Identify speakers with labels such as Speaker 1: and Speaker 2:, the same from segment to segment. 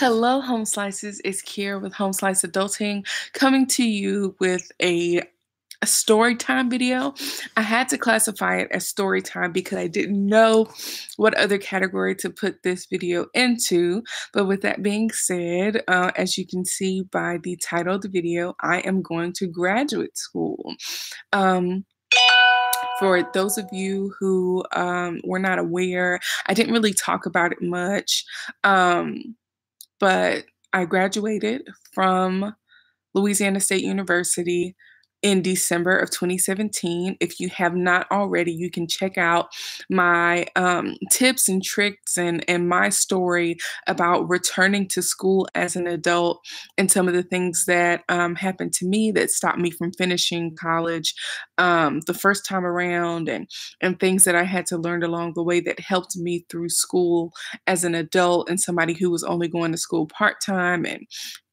Speaker 1: Hello, Home Slices. It's Kiera with Home Slice Adulting coming to you with a story time video. I had to classify it as story time because I didn't know what other category to put this video into. But with that being said, as you can see by the title of the video, I am going to graduate school. Um, for those of you who were not aware, I didn't really talk about it much. But I graduated from Louisiana State University in December of 2017. If you have not already, you can check out my tips and tricks and my story about returning to school as an adult and some of the things that happened to me that stopped me from finishing college the first time around, and things that I had to learn along the way that helped me through school as an adult and somebody who was only going to school part-time,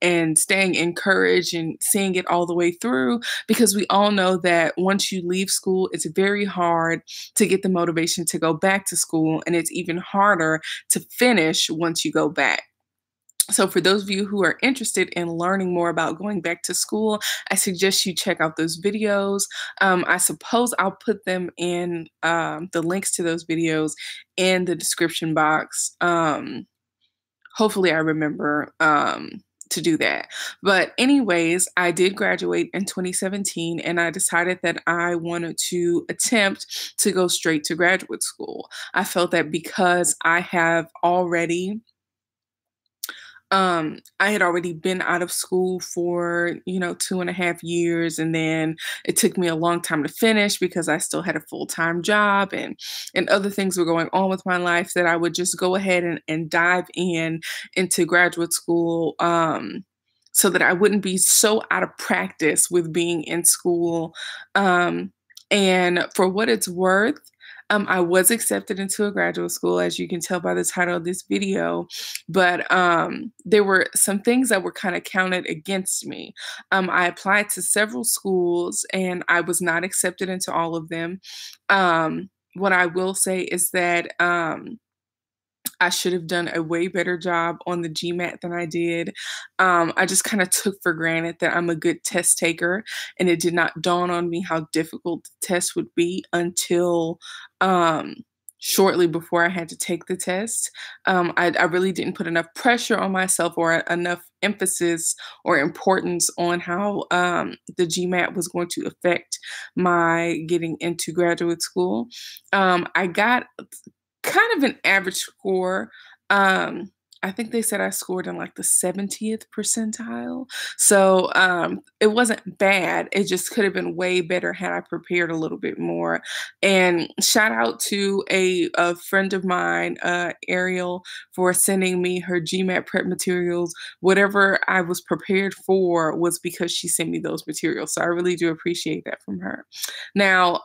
Speaker 1: and staying encouraged and seeing it all the way through, because we all know that once you leave school, it's very hard to get the motivation to go back to school, and it's even harder to finish once you go back. So for those of you who are interested in learning more about going back to school, I suggest you check out those videos. I suppose I'll put them in the links to those videos in the description box. Hopefully I remember to do that. But anyways, I did graduate in 2017, and I decided that I wanted to attempt to go straight to graduate school. I felt that because I had already been out of school for, 2.5 years, and then it took me a long time to finish because I still had a full-time job and other things were going on with my life, that I would just go ahead and dive into graduate school, so that I wouldn't be so out of practice with being in school. And for what it's worth, I was accepted into a graduate school, as you can tell by the title of this video, but there were some things that were kind of counted against me. I applied to several schools, and I was not accepted into all of them. What I will say is that I should have done a way better job on the GMAT than I did. I just kind of took for granted that I'm a good test taker, and it did not dawn on me how difficult the test would be until shortly before I had to take the test. I really didn't put enough pressure on myself or enough emphasis or importance on how the GMAT was going to affect my getting into graduate school. I got kind of an average score. I think they said I scored in like the 70th percentile. So it wasn't bad. It just could have been way better had I prepared a little bit more. And shout out to a friend of mine, Ariel, for sending me her GMAT prep materials. Whatever I was prepared for was because she sent me those materials. So I really do appreciate that from her. Now,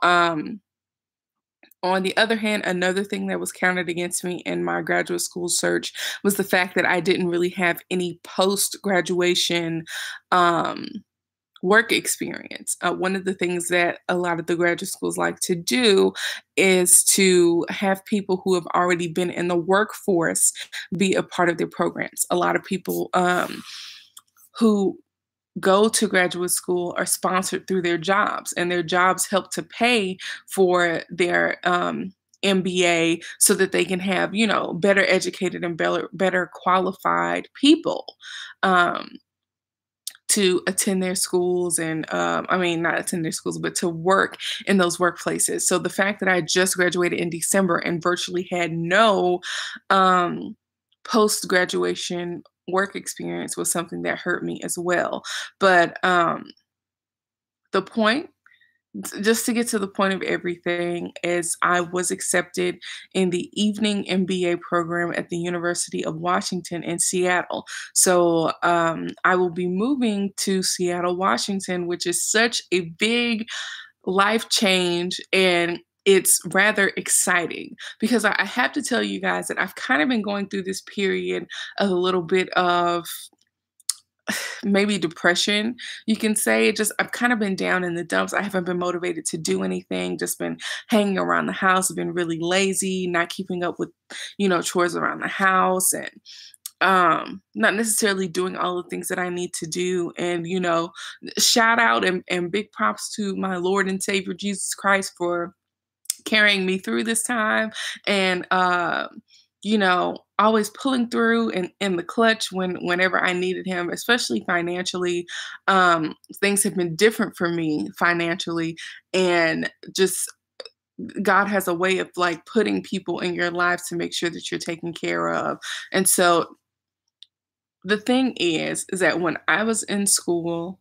Speaker 1: on the other hand, another thing that was counted against me in my graduate school search was the fact that I didn't really have any post-graduation work experience. One of the things that a lot of the graduate schools like to do is to have people who have already been in the workforce be a part of their programs. A lot of people who go to graduate school are sponsored through their jobs, and their jobs help to pay for their MBA so that they can have, better educated and better qualified people to attend their schools, and I mean, not attend their schools, but to work in those workplaces. So the fact that I just graduated in December and virtually had no post-graduation work experience was something that hurt me as well. But the point, just to get to the point of everything, is I was accepted in the evening MBA program at the University of Washington in Seattle. So I will be moving to Seattle, Washington, which is such a big life change, and it's rather exciting because I have to tell you guys that I've kind of been going through this period of a little bit of maybe depression, you can say. Just I've kind of been down in the dumps. I haven't been motivated to do anything, just been hanging around the house, been really lazy, not keeping up with, chores around the house, and not necessarily doing all the things that I need to do. And, shout out and big props to my Lord and Savior Jesus Christ for carrying me through this time and always pulling through and in the clutch whenever I needed him, especially financially. Things have been different for me financially, and just God has a way of like putting people in your lives to make sure that you're taken care of. And so the thing is that when I was in school,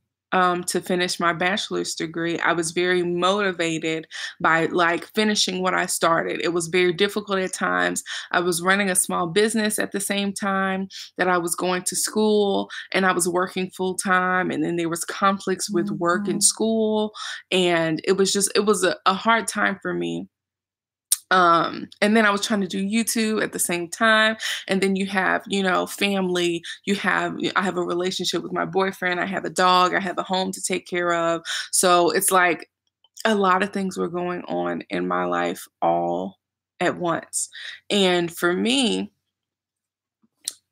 Speaker 1: to finish my bachelor's degree, I was very motivated by like finishing what I started. It was very difficult at times. I was running a small business at the same time that I was going to school, and I was working full time. And then there was conflicts with work and
Speaker 2: Mhm.
Speaker 1: school. And it was a hard time for me. And then I was trying to do YouTube at the same time. And then you have, family, I have a relationship with my boyfriend, I have a dog, I have a home to take care of. So it's like a lot of things were going on in my life all at once. And for me,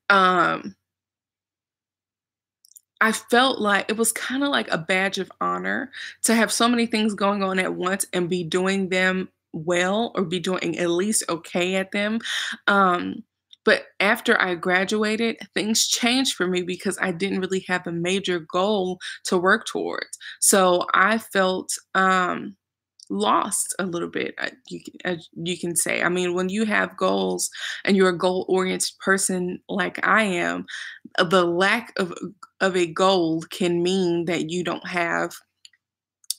Speaker 1: um, I felt like it was kind of like a badge of honor to have so many things going on at once and be doing them well, or be doing at least okay at them. Um, but after I graduated, things changed for me because I didn't really have a major goal to work towards. So I felt lost a little bit, as you can say. I mean, when you have goals and you're a goal oriented person like I am, the lack of a goal can mean that you don't have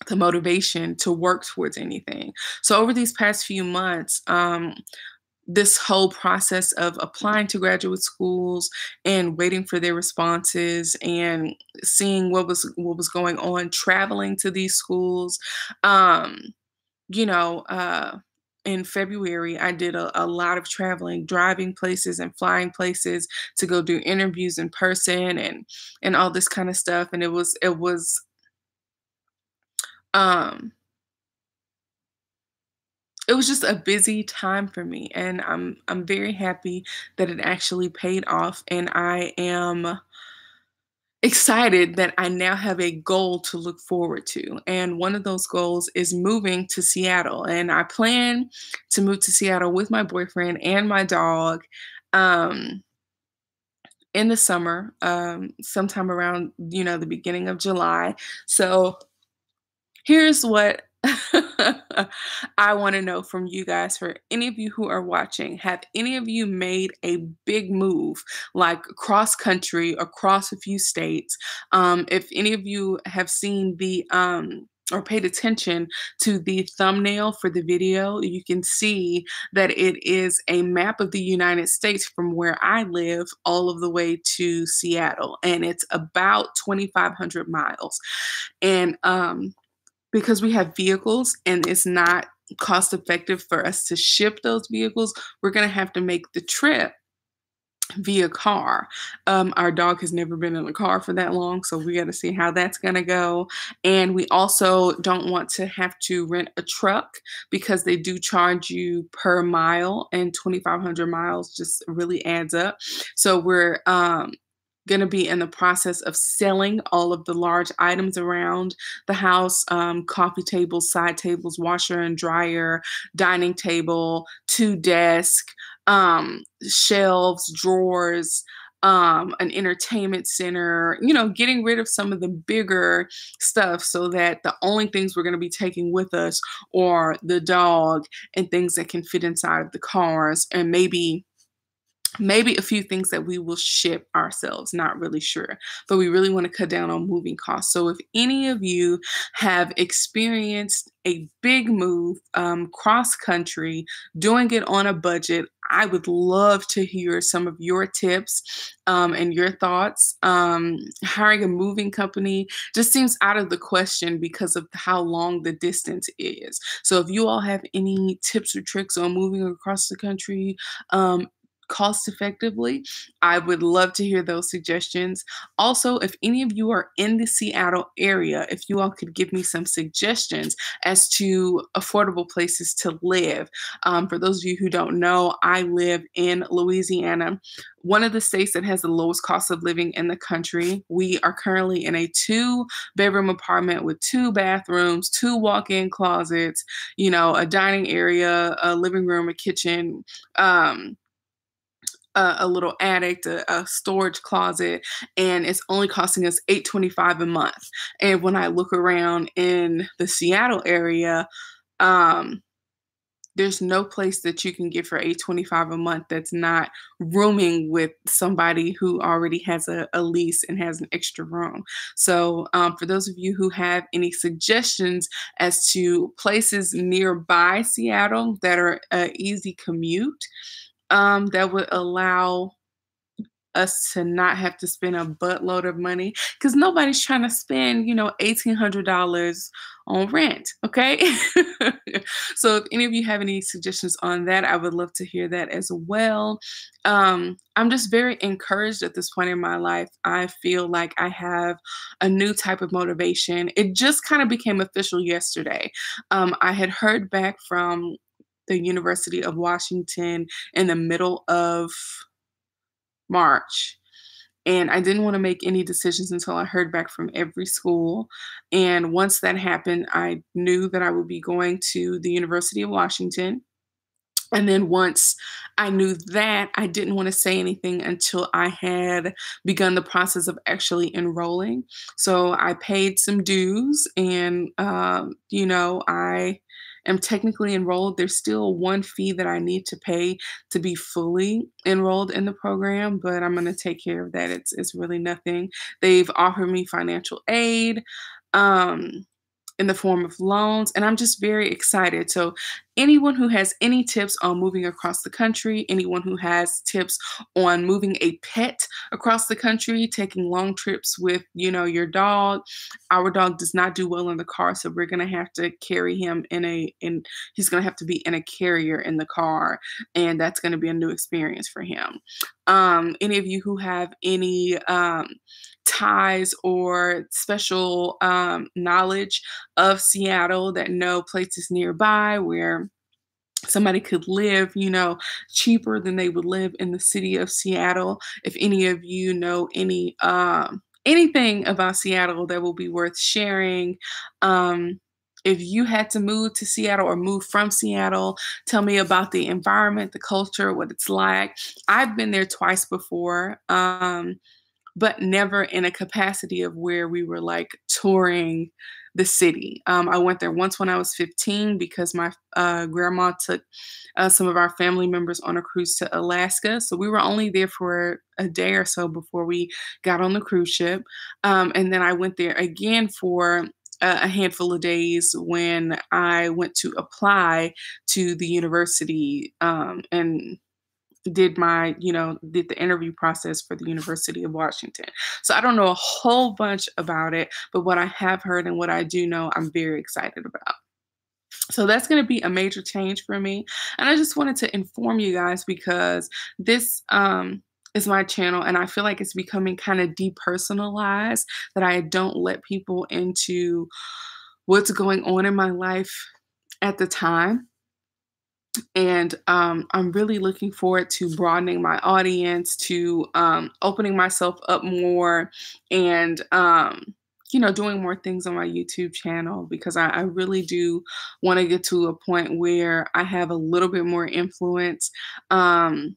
Speaker 1: the motivation to work towards anything. So over these past few months, this whole process of applying to graduate schools and waiting for their responses and seeing what was going on, traveling to these schools, um, you know, in February, I did a lot of traveling, driving places and flying places to go do interviews in person and all this kind of stuff. And um it was just a busy time for me, and I'm very happy that it actually paid off, and I am excited that I now have a goal to look forward to. And one of those goals is moving to Seattle. And I plan to move to Seattle with my boyfriend and my dog um, in the summer, sometime around, the beginning of July. So here's what I want to know from you guys. For any of you who are watching, have any of you made a big move, like cross country, across a few states? If any of you have seen or paid attention to the thumbnail for the video, you can see that it is a map of the United States from where I live all of the way to Seattle, and it's about 2,500 miles. And because we have vehicles and it's not cost effective for us to ship those vehicles, we're going to have to make the trip via car. Our dog has never been in a car for that long, so we got to see how that's going to go. And we also don't want to have to rent a truck because they do charge you per mile, and 2,500 miles just really adds up. So we're going to be in the process of selling all of the large items around the house: coffee tables, side tables, washer and dryer, dining table, two desks, shelves, drawers, an entertainment center, getting rid of some of the bigger stuff so that the only things we're going to be taking with us are the dog and things that can fit inside of the cars, and maybe a few things that we will ship ourselves, not really sure. But we really want to cut down on moving costs. So if any of you have experienced a big move, cross country, doing it on a budget, I would love to hear some of your tips and your thoughts. Hiring a moving company just seems out of the question because of how long the distance is. So if you all have any tips or tricks on moving across the country, um, cost effectively, I would love to hear those suggestions. Also, if any of you are in the Seattle area, if you all could give me some suggestions as to affordable places to live. For those of you who don't know, I live in Louisiana, one of the states that has the lowest cost of living in the country. We are currently in a two-bedroom apartment with two bathrooms, two walk-in closets, a dining area, a living room, a kitchen, um, a little attic, a storage closet, and it's only costing us $8.25 a month. And when I look around in the Seattle area, um, there's no place that you can get for $8.25 a month that's not rooming with somebody who already has a lease and has an extra room. So, for those of you who have any suggestions as to places nearby Seattle that are an easy commute, that would allow us to not have to spend a buttload of money, because nobody's trying to spend, $1,800 on rent, okay? So if any of you have any suggestions on that, I would love to hear that as well. I'm just very encouraged at this point in my life. I feel like I have a new type of motivation. It just kind of became official yesterday. I had heard back from the University of Washington in the middle of March. And I didn't want to make any decisions until I heard back from every school. And once that happened, I knew that I would be going to the University of Washington. And then once I knew that, I didn't want to say anything until I had begun the process of actually enrolling. So I paid some dues and, I am technically enrolled. There's still one fee that I need to pay to be fully enrolled in the program, but I'm going to take care of that. It's really nothing. They've offered me financial aid. Um, in the form of loans, and I'm just very excited. So anyone who has any tips on moving across the country, anyone who has tips on moving a pet across the country, taking long trips with, your dog. Our dog does not do well in the car, so we're going to have to carry him in he's going to have to be in a carrier in the car, and that's going to be a new experience for him. Any of you who have any ties or special knowledge of Seattle that know places nearby where somebody could live, cheaper than they would live in the city of Seattle. If any of you know anything about Seattle that will be worth sharing, if you had to move to Seattle or move from Seattle, tell me about the environment, the culture, what it's like. I've been there twice before. But never in a capacity of where we were like touring the city. I went there once when I was 15 because my grandma took some of our family members on a cruise to Alaska. So we were only there for a day or so before we got on the cruise ship. And then I went there again for a handful of days when I went to apply to the university and did the interview process for the University of Washington. So I don't know a whole bunch about it, but what I have heard and what I do know, I'm very excited about. So that's going to be a major change for me. And I just wanted to inform you guys because this is my channel and I feel like it's becoming kind of depersonalized, that I don't let people into what's going on in my life at the time. And I'm really looking forward to broadening my audience, to opening myself up more, and doing more things on my YouTube channel, because I really do want to get to a point where I have a little bit more influence. The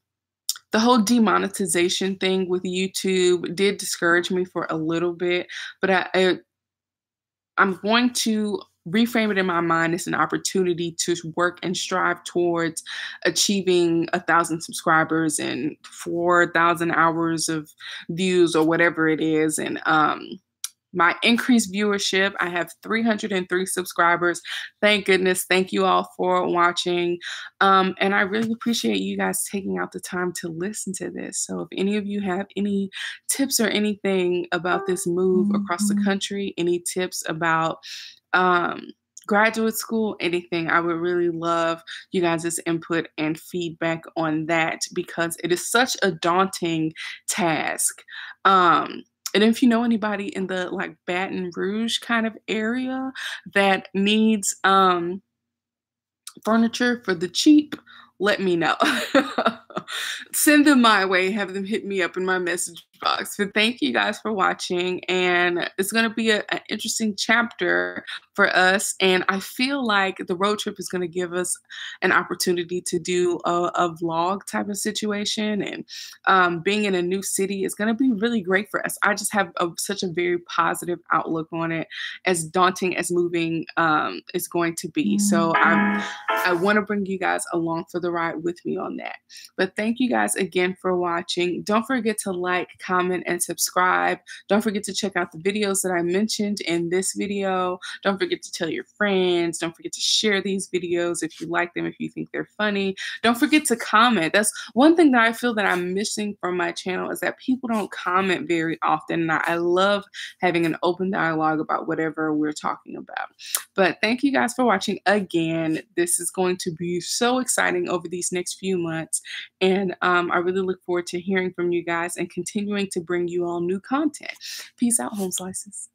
Speaker 1: whole demonetization thing with YouTube did discourage me for a little bit, but I'm going to reframe it in my mind as an opportunity to work and strive towards achieving 1,000 subscribers and 4,000 hours of views or whatever it is. And my increased viewership, I have 303 subscribers. Thank goodness. Thank you all for watching. And I really appreciate you guys taking out the time to listen to this. So if any of you have any tips or anything about this move across the country, any tips about graduate school, anything. I would really love you guys' input and feedback on that because it is such a daunting task. And if you know anybody in the like Baton Rouge kind of area that needs furniture for the cheap, let me know. Send them my way, have them hit me up in my message box. But thank you guys for watching. And it's going to be an interesting chapter for us. And I feel like the road trip is going to give us an opportunity to do a vlog type of situation. And being in a new city is going to be really great for us. I just have such a very positive outlook on it, as daunting as moving is going to be. So I want to bring you guys along for the ride with me on that. But thank you guys again for watching. Don't forget to like, comment, and subscribe. Don't forget to check out the videos that I mentioned in this video. Don't forget to tell your friends. Don't forget to share these videos if you like them, if you think they're funny. Don't forget to comment. That's one thing that I feel that I'm missing from my channel, is that people don't comment very often. And I love having an open dialogue about whatever we're talking about. But thank you guys for watching again. This is going to be so exciting over these next few months. And I really look forward to hearing from you guys and continuing to bring you all new content. Peace out, home slices.